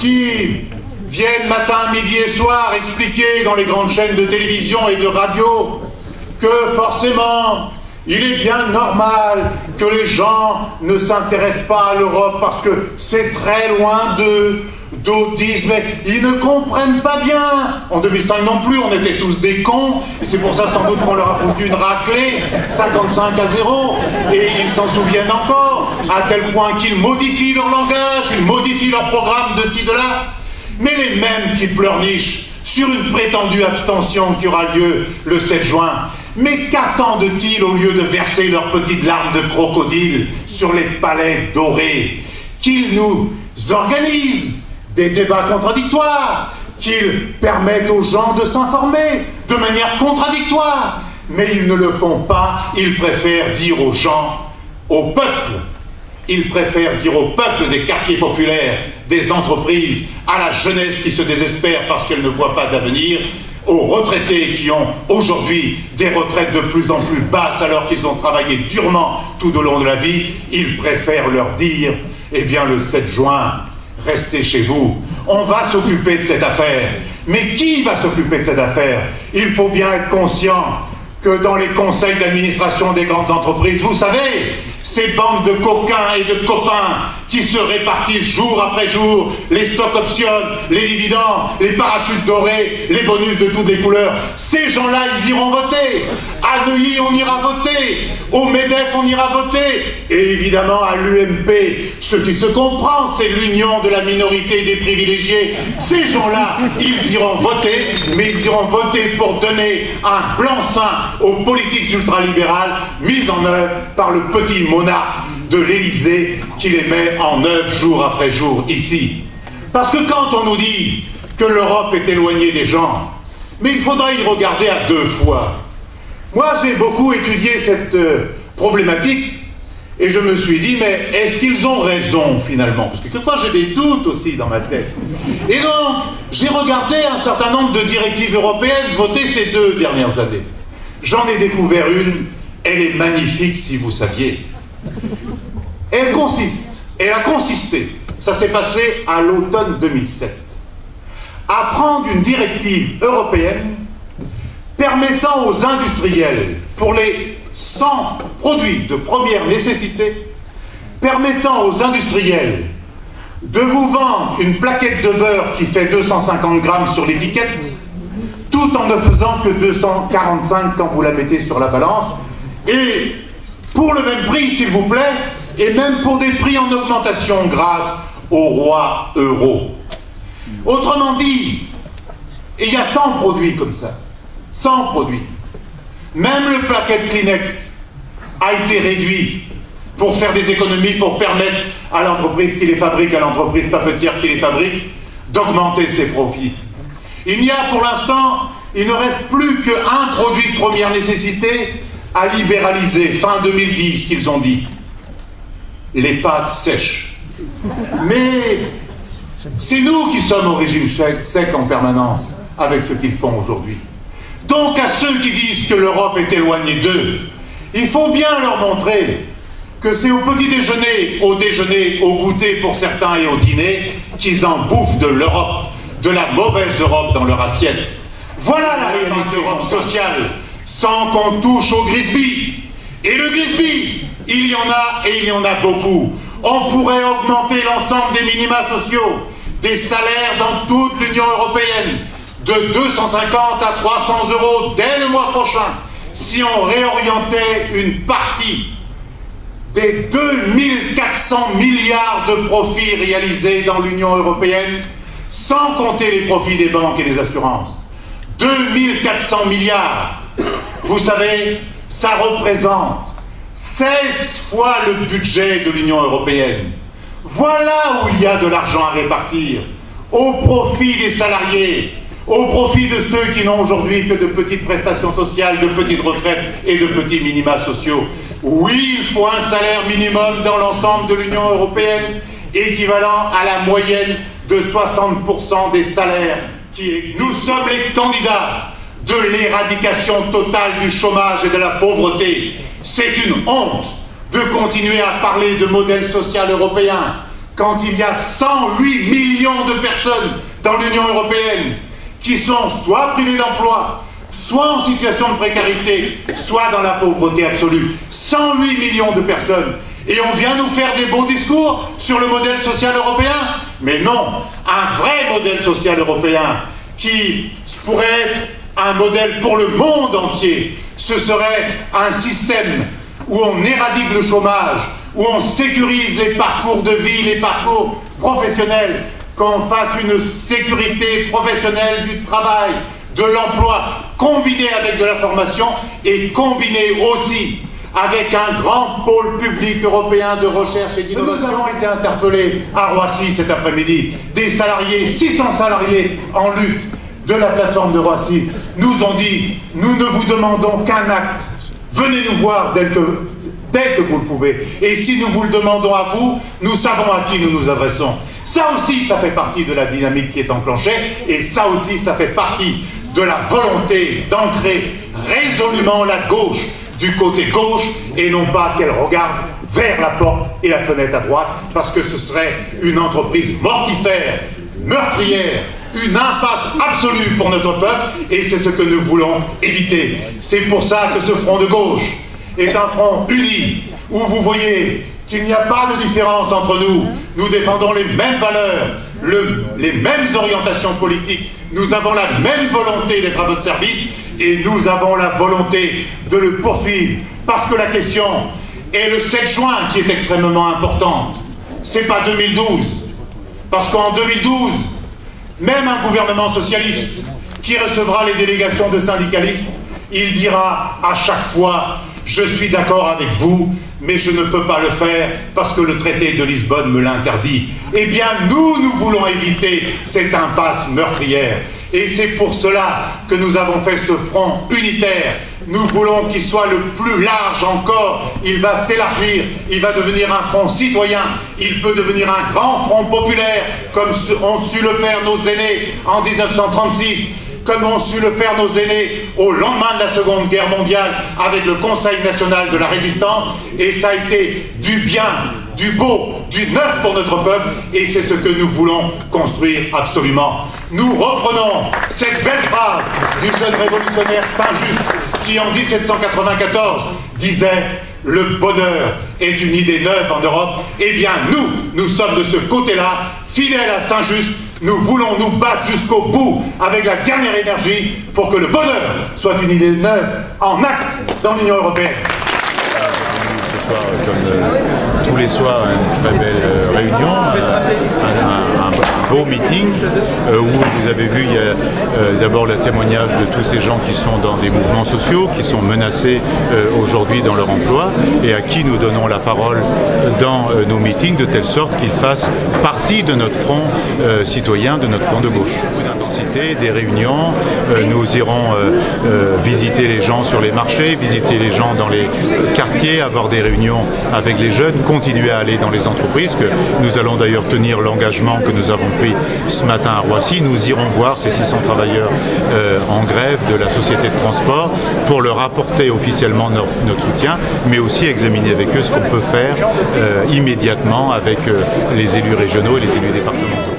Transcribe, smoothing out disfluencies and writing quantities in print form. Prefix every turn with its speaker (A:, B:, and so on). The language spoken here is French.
A: qui viennent matin, midi et soir expliquer dans les grandes chaînes de télévision et de radio que forcément il est bien normal que les gens ne s'intéressent pas à l'Europe parce que c'est très loin d'eux, d'autres disent mais ils ne comprennent pas bien. En 2005 non plus, on était tous des cons et c'est pour ça sans doute qu'on leur a foutu une raclée 55-0 et ils s'en souviennent encore à tel point qu'ils modifient leur langage, ils modifient leur programme de ci, de là. Mais les mêmes qui pleurnichent sur une prétendue abstention qui aura lieu le 7 juin, mais qu'attendent-ils au lieu de verser leurs petites larmes de crocodile sur les palais dorés? Qu'ils nous organisent des débats contradictoires, qu'ils permettent aux gens de s'informer de manière contradictoire. Mais ils ne le font pas, ils préfèrent dire aux gens, au peuple, ils préfèrent dire au peuple des quartiers populaires, des entreprises, à la jeunesse qui se désespère parce qu'elle ne voit pas d'avenir, aux retraités qui ont aujourd'hui des retraites de plus en plus basses alors qu'ils ont travaillé durement tout au long de la vie, ils préfèrent leur dire, eh bien le 7 juin, restez chez vous, on va s'occuper de cette affaire. Mais qui va s'occuper de cette affaire? Il faut bien être conscient que dans les conseils d'administration des grandes entreprises, vous savez, ces bandes de coquins et de copains qui se répartissent jour après jour les stock options, les dividendes, les parachutes dorés, les bonus de toutes les couleurs, ces gens-là, ils iront voter. À Neuilly, on ira voter. Au MEDEF, on ira voter. Et évidemment, à l'UMP, ce qui se comprend, c'est l'union de la minorité des privilégiés. Ces gens-là, ils iront voter, mais ils iront voter pour donner un blanc-seing aux politiques ultralibérales mises en œuvre par le petit monarque de l'Élysée qui les met en œuvre jour après jour ici. Parce que quand on nous dit que l'Europe est éloignée des gens, mais il faudra y regarder à deux fois. Moi, j'ai beaucoup étudié cette problématique et je me suis dit, mais est-ce qu'ils ont raison finalement? Parce que quelquefois j'ai des doutes aussi dans ma tête. Et donc, j'ai regardé un certain nombre de directives européennes votées ces 2 dernières années. J'en ai découvert une, elle est magnifique si vous saviez. Elle a consisté, ça s'est passé à l'automne 2007, à prendre une directive européenne permettant aux industriels, pour les 100 produits de première nécessité, permettant aux industriels de vous vendre une plaquette de beurre qui fait 250 grammes sur l'étiquette, tout en ne faisant que 245 quand vous la mettez sur la balance, et pour le même prix, s'il vous plaît, et même pour des prix en augmentation grâce au roi euro. Autrement dit, il y a 100 produits comme ça. 100 produits. Même le paquet de Kleenex a été réduit pour faire des économies, pour permettre à l'entreprise qui les fabrique, à l'entreprise papetière qui les fabrique, d'augmenter ses profits. Il n'y a pour l'instant, il ne reste plus qu'un produit de première nécessité à libéraliser, fin 2010 qu'ils ont dit. Les pâtes sèches. Mais c'est nous qui sommes au régime sec en permanence avec ce qu'ils font aujourd'hui. Donc à ceux qui disent que l'Europe est éloignée d'eux, il faut bien leur montrer que c'est au petit déjeuner, au goûter pour certains et au dîner qu'ils en bouffent de l'Europe, de la mauvaise Europe dans leur assiette. Voilà la réalité d'Europe sociale, sans qu'on touche au Grisby. Et le Grisby, il y en a et il y en a beaucoup. On pourrait augmenter l'ensemble des minima sociaux, des salaires dans toute l'Union européenne, de 250 à 300 € dès le mois prochain, si on réorientait une partie des 2400 milliards de profits réalisés dans l'Union européenne, sans compter les profits des banques et des assurances. 2400 milliards, vous savez, ça représente 16 fois le budget de l'Union européenne. Voilà où il y a de l'argent à répartir, au profit des salariés, au profit de ceux qui n'ont aujourd'hui que de petites prestations sociales, de petites retraites et de petits minima sociaux. Oui, il faut un salaire minimum dans l'ensemble de l'Union européenne, équivalent à la moyenne de 60% des salaires qui existent. Nous sommes les candidats de l'éradication totale du chômage et de la pauvreté. C'est une honte de continuer à parler de modèle social européen quand il y a 108 millions de personnes dans l'Union européenne qui sont soit privées d'emploi, soit en situation de précarité, soit dans la pauvreté absolue. 108 millions de personnes. Et on vient nous faire des beaux discours sur le modèle social européen? Mais non, un vrai modèle social européen qui pourrait être un modèle pour le monde entier, ce serait un système où on éradique le chômage, où on sécurise les parcours de vie, les parcours professionnels, qu'on fasse une sécurité professionnelle du travail, de l'emploi, combiné avec de la formation et combiné aussi avec un grand pôle public européen de recherche et d'innovation. Nous avons été interpellés à Roissy cet après-midi. Des salariés, 600 salariés en lutte de la plateforme de Roissy, nous ont dit: nous ne vous demandons qu'un acte. Venez nous voir dès que vous le pouvez. Et si nous vous le demandons à vous, nous savons à qui nous nous adressons. Ça aussi, ça fait partie de la dynamique qui est enclenchée. Et ça aussi, ça fait partie de la volonté d'ancrer résolument la gauche du côté gauche et non pas qu'elle regarde vers la porte et la fenêtre à droite, parce que ce serait une entreprise mortifère, meurtrière, une impasse absolue pour notre peuple, et c'est ce que nous voulons éviter. C'est pour ça que ce front de gauche est un front uni, où vous voyez qu'il n'y a pas de différence entre nous. Nous défendons les mêmes valeurs, les mêmes orientations politiques, nous avons la même volonté d'être à votre service, et nous avons la volonté de le poursuivre, parce que la question est le 7 juin qui est extrêmement importante. C'est pas 2012, parce qu'en 2012, même un gouvernement socialiste qui recevra les délégations de syndicalistes, il dira à chaque fois: je suis d'accord avec vous, mais je ne peux pas le faire parce que le traité de Lisbonne me l'interdit. Eh bien, nous voulons éviter cette impasse meurtrière. Et c'est pour cela que nous avons fait ce front unitaire. Nous voulons qu'il soit le plus large encore. Il va s'élargir, il va devenir un front citoyen, il peut devenir un grand front populaire, comme ont su le faire nos aînés en 1936, comme ont su le faire nos aînés au lendemain de la Seconde Guerre mondiale avec le Conseil national de la résistance. Et ça a été du bien, du beau, du neuf pour notre peuple, et c'est ce que nous voulons construire absolument. Nous reprenons cette belle phrase du jeune révolutionnaire Saint-Just qui en 1794 disait: le bonheur est une idée neuve en Europe. Eh bien nous sommes de ce côté-là, fidèles à Saint-Just. Nous voulons nous battre jusqu'au bout avec la dernière énergie pour que le bonheur soit une idée neuve en acte dans l'Union européenne.
B: Ce soir, comme tous les soirs, une très belle réunion, un beau meeting où vous avez vu, il y a d'abord le témoignage de tous ces gens qui sont dans des mouvements sociaux, qui sont menacés aujourd'hui dans leur emploi et à qui nous donnons la parole dans nos meetings de telle sorte qu'ils fassent partie de notre front citoyen, de notre front de gauche. Beaucoup d'intensité, des réunions, nous irons visiter les gens sur les marchés, visiter les gens dans les quartiers, avoir des réunions avec les jeunes, continuer à aller dans les entreprises, que nous allons d'ailleurs tenir l'engagement que nous avons pris ce matin à Roissy. Nous irons voir ces 600 travailleurs en grève de la société de transport pour leur apporter officiellement notre soutien, mais aussi examiner avec eux ce qu'on peut faire immédiatement avec les élus régionaux et les élus départementaux.